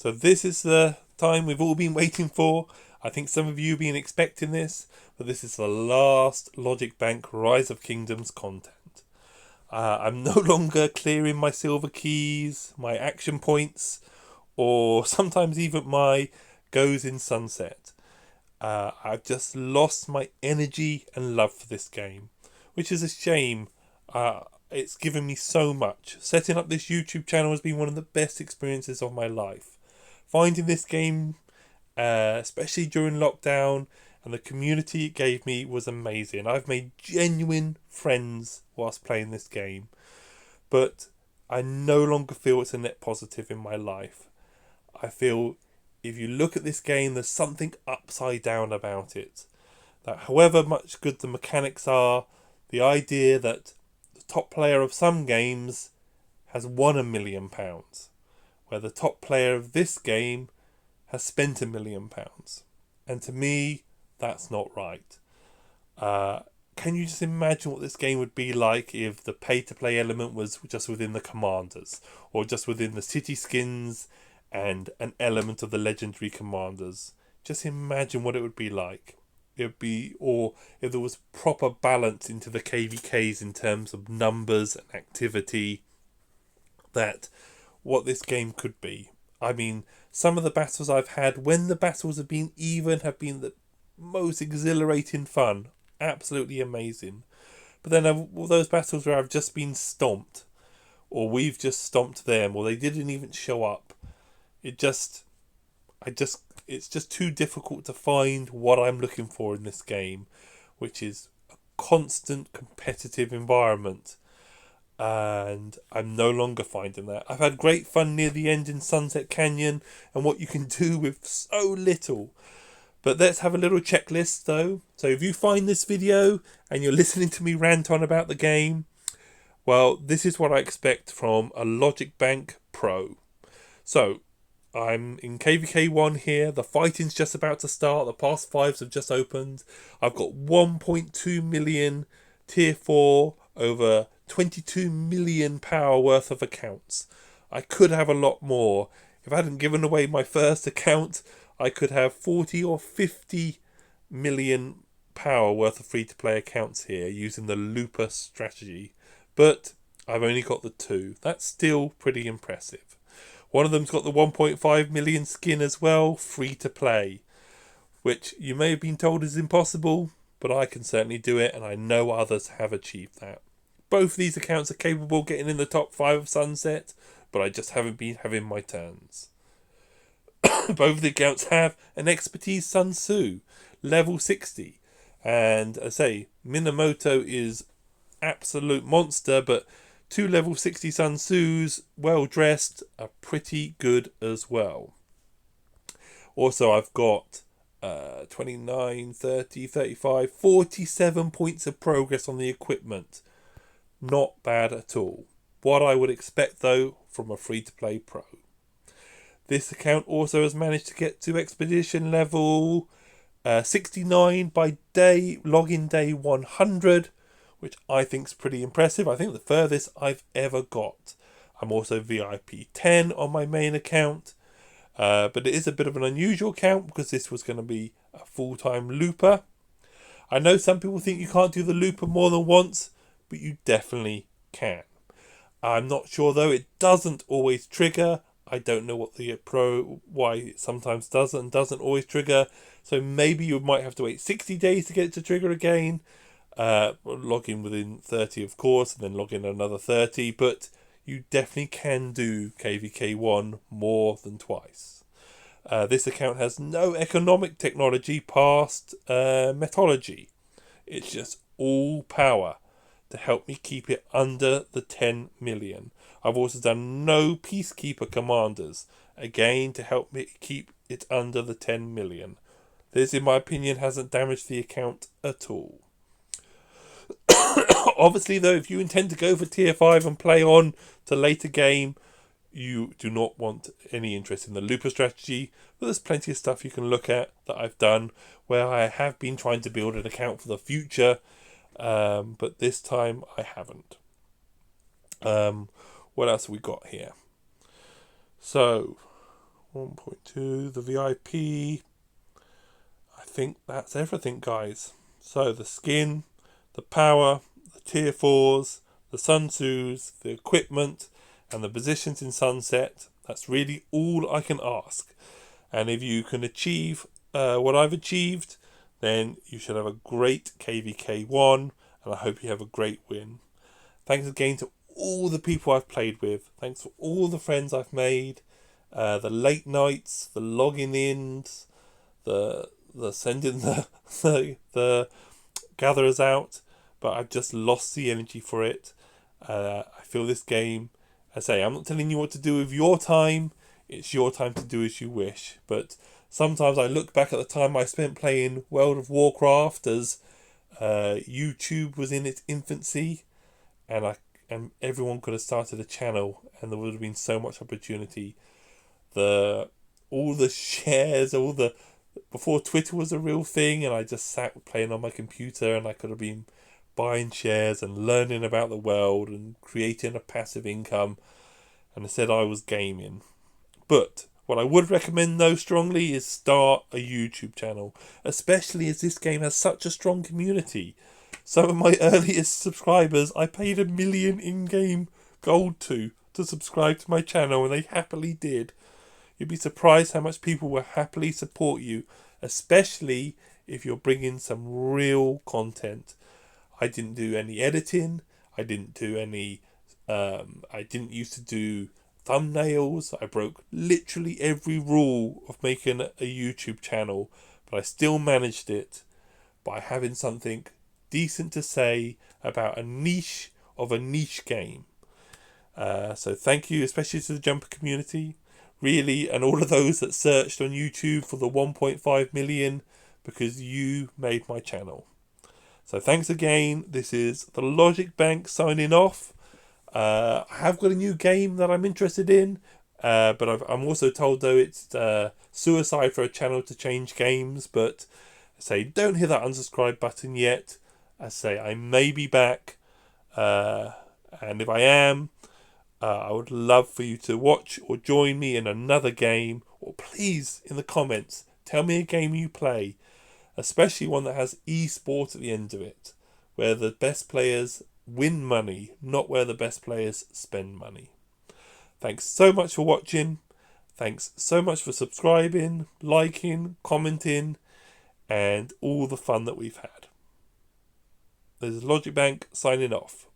So this is the time we've all been waiting for. I think some of you have been expecting this, but this is the last Logic Bank Rise of Kingdoms content. I'm no longer clearing my silver keys, my action points, or sometimes even my goes in sunset. I've just lost my energy and love for this game, which is a shame. It's given me so much. Setting up this YouTube channel has been one of the best experiences of my life. Finding this game, especially during lockdown, and the community it gave me was amazing. I've made genuine friends whilst playing this game, but I no longer feel it's a net positive in my life. I feel if you look at this game, there's something upside down about it. That however much good the mechanics are, the idea that the top player of some games has won £1,000,000, where the top player of this game has spent £1,000,000. And to me, that's not right. Can you just imagine what this game would be like if the pay-to-play element was just within the commanders, or just within the city skins and an element of the legendary commanders? Just imagine what it would be like. Or if there was proper balance into the KVKs in terms of numbers and activity, that what this game could be. I mean, some of the battles I've had, when the battles have been even, have been the most exhilarating fun. Absolutely amazing. But then all those battles where I've just been stomped, or we've just stomped them, or they didn't even show up, it's just too difficult to find what I'm looking for in this game, which is a constant competitive environment. And I'm no longer finding that. I've had great fun near the end in Sunset Canyon and what you can do with so little. But let's have a little checklist though. So if you find this video and you're listening to me rant on about the game, well, this is what I expect from a Logic Bank Pro. So I'm in KVK 1 here. The fighting's just about to start. The past 5s have just opened. I've got 1.2 million tier 4 over 22 million power worth of accounts. I could have a lot more. If I hadn't given away my first account, I could have 40 or 50 million power worth of free-to-play accounts here using the Looper strategy. But I've only got the 2. That's still pretty impressive. One of them's got the 1.5 million skin as well, free to play, which you may have been told is impossible, but I can certainly do it, and I know others have achieved that. Both these accounts are capable of getting in the top 5 of Sunset, but I just haven't been having my turns. Both of the accounts have an expertise Sun Tzu, level 60, and I say Minamoto is absolute monster, but 2 level 60 Sun Tzus, well dressed, are pretty good as well. Also, I've got 29, 30, 35, 47 points of progress on the equipment. Not bad at all. What I would expect though from a free-to-play pro. This account also has managed to get to expedition level 69 by login day 100, which I think is pretty impressive. I think the furthest I've ever got. I'm also VIP 10 on my main account, but it is a bit of an unusual account because this was going to be a full-time looper. I know some people think you can't do the looper more than once, but you definitely can. I'm not sure though, it doesn't always trigger. I don't know why it sometimes does and doesn't always trigger. So maybe you might have to wait 60 days to get it to trigger again. Log in within 30 of course, and then log in another 30, but you definitely can do KVK1 more than twice. This account has no economic technology past metology. It's just all power to help me keep it under the 10 million. I've also done no Peacekeeper commanders, again to help me keep it under the 10 million. This, in my opinion, hasn't damaged the account at all. Obviously, though, if you intend to go for tier 5 and play on to later game, you do not want any interest in the looper strategy, but there's plenty of stuff you can look at that I've done where I have been trying to build an account for the future, but this time I haven't. What else have we got here? So, 1.2, the VIP. I think that's everything, guys. So the skin, the power, the tier 4s, the Sun Tzus, the equipment, and the positions in Sunset. That's really all I can ask. And if you can achieve what I've achieved, then you should have a great KVK1, and I hope you have a great win. Thanks again to all the people I've played with. Thanks for all the friends I've made. The late nights, the logging ins, the sending the gatherers out, but I've just lost the energy for it. I feel this game, I say, I'm not telling you what to do with your time. It's your time to do as you wish. But sometimes I look back at the time I spent playing World of Warcraft as YouTube was in its infancy, and everyone could have started a channel, and there would have been so much opportunity. All the shares, before Twitter was a real thing, and I just sat playing on my computer, and I could have been buying shares and learning about the world and creating a passive income, and instead I was gaming. But what I would recommend though strongly is start a YouTube channel, especially as this game has such a strong community. Some of my earliest subscribers I paid $1 million in-game gold to subscribe to my channel, and they happily did. You'd be surprised how much people will happily support you, especially if you're bringing some real content. I didn't do any editing. I didn't do any. I didn't used to do thumbnails. I broke literally every rule of making a YouTube channel, but I still managed it by having something decent to say about a niche of a niche game. So thank you, especially to the Jumper community, really, and all of those that searched on YouTube for the 1.5 million, because you made my channel. So thanks again. This is the Logic Bank signing off. I have got a new game that I'm interested in, but I'm also told though it's suicide for a channel to change games. But I say don't hit that unsubscribe button yet. I say I may be back, and if I am, I would love for you to watch or join me in another game, or please in the comments tell me a game you play, especially one that has e-sport at the end of it, where the best players win money, not where the best players spend money. Thanks so much for watching. Thanks so much for subscribing, liking, commenting, and all the fun that we've had. This is Logic Bank signing off.